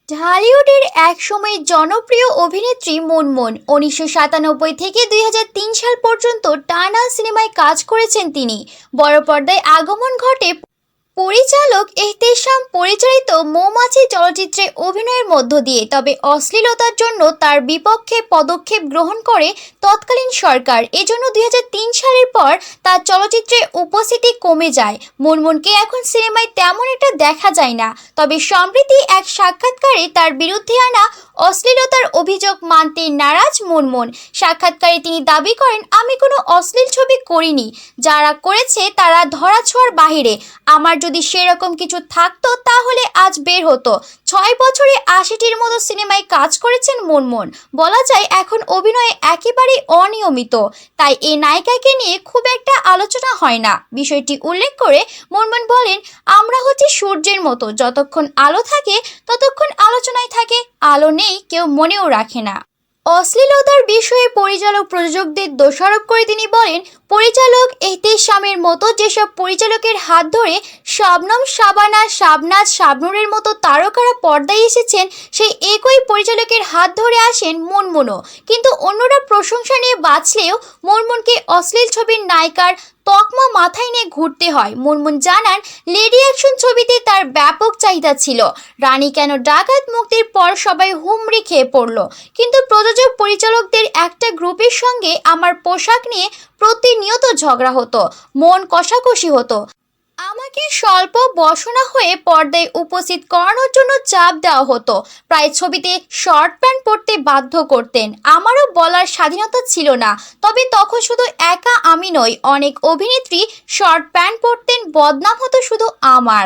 ঢালিউডের একসময় জনপ্রিয় অভিনেত্রী মুনমুন ১৯৯৭ থেকে ২০০৩ সাল পর্যন্ত টানা সিনেমায় কাজ করেছেন তিনি। বড় পর্দায় আগমন ঘটে পরিচালক এহতেশাম পরিচালিত মৌমাছি চলচ্চিত্রে অভিনয়ের মধ্য দিয়ে। তবে অশ্লীলতার জন্য তার বিপক্ষে পদক্ষেপ গ্রহণ করে তৎকালীন সরকার। এজন্য ২০০৩ সালের পর তার চলচ্চিত্রে উপস্থিতি কমে যায়। মুনমুনকে এখন সিনেমায় তেমন একটা দেখা যায় না। তবে সম্প্রতি এক সাক্ষাৎকারে তার বিরুদ্ধে আনা অশ্লীলতার অভিযোগ মানতে নারাজ মুনমুন। সাক্ষাৎকারে তিনি দাবি করেন, আমি কোনো অশ্লীল ছবি করিনি, যারা করেছে তারা ধরাছোঁয়ার বাহিরে। আমার যদি সেরকম কিছু থাকতো তাহলে আজ বের হতো। ৬ বছরে ৮০টির মতো সিনেমায় কাজ করেছেন মুনমুন। বলা যায় এখন অভিনয়ে একেবারেই অনিয়মিত, তাই এই নায়িকাকে নিয়ে খুব একটা আলোচনা হয় না। বিষয়টি উল্লেখ করে মুনমুন বলেন, আমরা হচ্ছে সূর্যের মতো, যতক্ষণ আলো থাকে ততক্ষণ আলোচনায় থাকে, আলো নেই কেউ মনেও রাখে না। অশ্লীলতার বিষয়ে পরিচালক প্রযোজকদের দোষারোপ করে তিনি বলেন, পরিচালক এহতেশামের মতো যেসব পরিচালকের হাত ধরে শবনম, শাবানা, শাবনাজ, শাবনূরের মতো তারকারা পর্দায় এসেছেন, সেই একই পরিচালকের হাত ধরে আসেন মুনমুনও। কিন্তু অন্যরা প্রশংসা নিয়ে বাঁচলেও মুনমুনকে অশ্লীল ছবির নায়িকার তকমা মাথায় নিয়ে ঘুরতে হয়। মুনমুন জানান, লেডি অ্যাকশন ছবিতে তার ব্যাপক চাহিদা ছিল। রানী কেন ডাকাত মুক্তির পর সবাই হুমড়ি খেয়ে পড়ল। কিন্তু প্রযোজক পরিচালকদের একটা গ্রুপের সঙ্গে আমার পোশাক নিয়ে প্রতিনিয়ত ঝগড়া হতো, মন কষাকষি হতো। আমাকে স্বল্প বসনা হয়ে পর্দায় উপস্থিত করানোর জন্য চাপ দেওয়া হতো। প্রায় ছবিতে শর্ট প্যান্ট পরতে বাধ্য করতেন। আমারও বলার স্বাধীনতা ছিল না। তবে তখন শুধু একা আমি নই, অনেক অভিনেত্রী শর্ট প্যান্ট পরতেন, বদনাম হতো শুধু আমার।